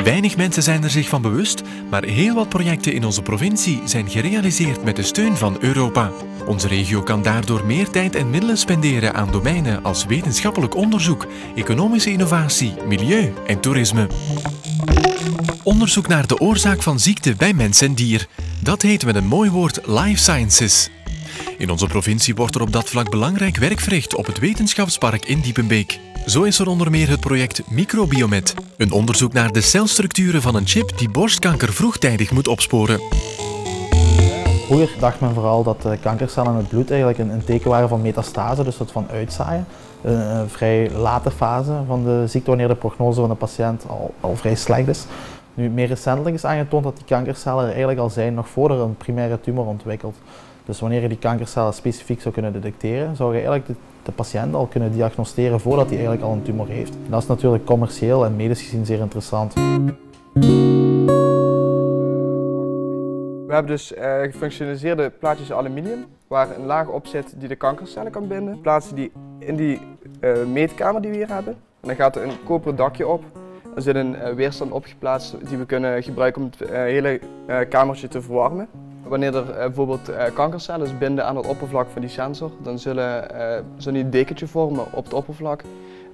Weinig mensen zijn er zich van bewust, maar heel wat projecten in onze provincie zijn gerealiseerd met de steun van Europa. Onze regio kan daardoor meer tijd en middelen spenderen aan domeinen als wetenschappelijk onderzoek, economische innovatie, milieu en toerisme. Onderzoek naar de oorzaak van ziekte bij mens en dier. Dat heet met een mooi woord life sciences. In onze provincie wordt er op dat vlak belangrijk werk verricht op het wetenschapspark in Diepenbeek. Zo is er onder meer het project Microbiomet, een onderzoek naar de celstructuren van een chip die borstkanker vroegtijdig moet opsporen. Vroeger dacht men vooral dat kankercellen in het bloed eigenlijk een teken waren van metastase, dus dat van uitzaaien. Een vrij late fase van de ziekte wanneer de prognose van de patiënt al vrij slecht is. Nu, meer recentelijk is aangetoond dat die kankercellen er eigenlijk al zijn nog voordat een primaire tumor ontwikkelt. Dus wanneer je die kankercellen specifiek zou kunnen detecteren, zou je eigenlijk de patiënt al kunnen diagnosticeren voordat hij eigenlijk al een tumor heeft. En dat is natuurlijk commercieel en medisch gezien zeer interessant. We hebben dus gefunctionaliseerde plaatjes aluminium waar een laag op zit die de kankercellen kan binden. We plaatsen die in die meetkamer die we hier hebben. En dan gaat er een koperen dakje op. Er zit een weerstand opgeplaatst die we kunnen gebruiken om het hele kamertje te verwarmen. Wanneer er bijvoorbeeld kankercellen binden aan het oppervlak van die sensor, dan zullen die een dekentje vormen op het oppervlak.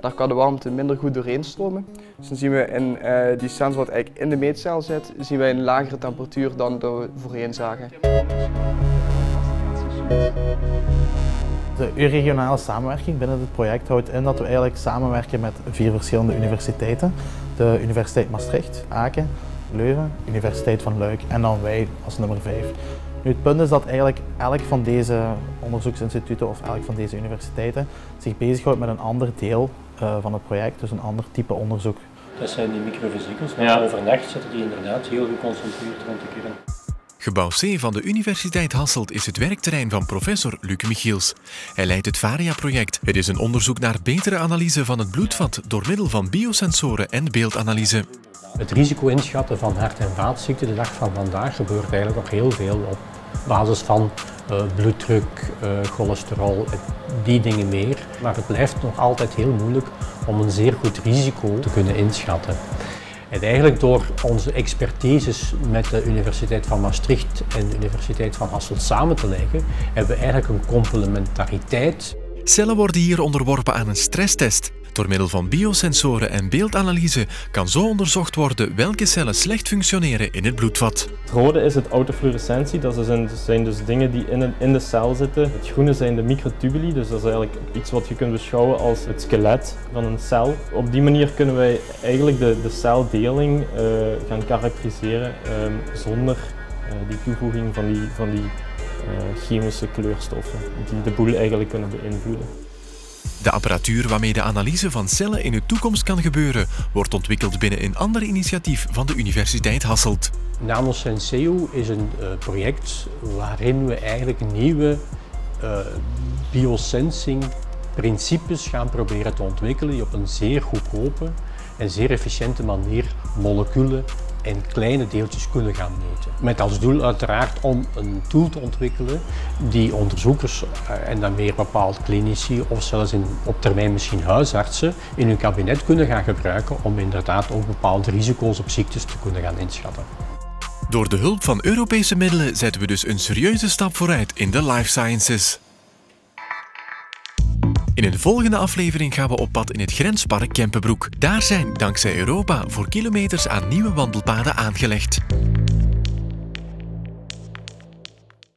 Daar kan de warmte minder goed doorheen stromen. Dus dan zien we in die sensor wat eigenlijk in de meetcel zit, zien wij een lagere temperatuur dan we voorheen zagen. De regionale samenwerking binnen dit project houdt in dat we eigenlijk samenwerken met 4 verschillende universiteiten. De Universiteit Maastricht, Aken, Leuven, Universiteit van Luik en dan wij als nummer 5. Nu, het punt is dat eigenlijk elk van deze onderzoeksinstituten of elk van deze universiteiten zich bezighoudt met een ander deel van het project, dus een ander type onderzoek. Dat zijn die microvesicels, maar overnacht zitten die inderdaad heel geconcentreerd rond de kern. Gebouw C van de Universiteit Hasselt is het werkterrein van professor Luc Michiels. Hij leidt het VARIA-project. Het is een onderzoek naar betere analyse van het bloedvat door middel van biosensoren en beeldanalyse. Het risico inschatten van hart- en vaatziekten de dag van vandaag gebeurt eigenlijk nog heel veel op basis van bloeddruk, cholesterol, die dingen meer. Maar het blijft nog altijd heel moeilijk om een zeer goed risico te kunnen inschatten. En eigenlijk door onze expertises met de Universiteit van Maastricht en de Universiteit van Hasselt samen te leggen, hebben we eigenlijk een complementariteit. Cellen worden hier onderworpen aan een stresstest. Door middel van biosensoren en beeldanalyse kan zo onderzocht worden welke cellen slecht functioneren in het bloedvat. Het rode is het autofluorescentie, dat zijn dus dingen die in de cel zitten. Het groene zijn de microtubuli, dus dat is eigenlijk iets wat je kunt beschouwen als het skelet van een cel. Op die manier kunnen wij eigenlijk de celdeling gaan karakteriseren zonder die toevoeging van die chemische kleurstoffen die de boel eigenlijk kunnen beïnvloeden. De apparatuur waarmee de analyse van cellen in de toekomst kan gebeuren, wordt ontwikkeld binnen een ander initiatief van de Universiteit Hasselt. NanoSenseo is een project waarin we eigenlijk nieuwe biosensing principes gaan proberen te ontwikkelen die op een zeer goedkope en zeer efficiënte manier moleculen en kleine deeltjes kunnen gaan meten. Met als doel uiteraard om een tool te ontwikkelen die onderzoekers en dan meer bepaald klinici of zelfs op termijn misschien huisartsen in hun kabinet kunnen gaan gebruiken om inderdaad ook bepaalde risico's op ziektes te kunnen gaan inschatten. Door de hulp van Europese middelen zetten we dus een serieuze stap vooruit in de life sciences. In een volgende aflevering gaan we op pad in het grenspark Kempenbroek. Daar zijn dankzij Europa voor kilometers aan nieuwe wandelpaden aangelegd.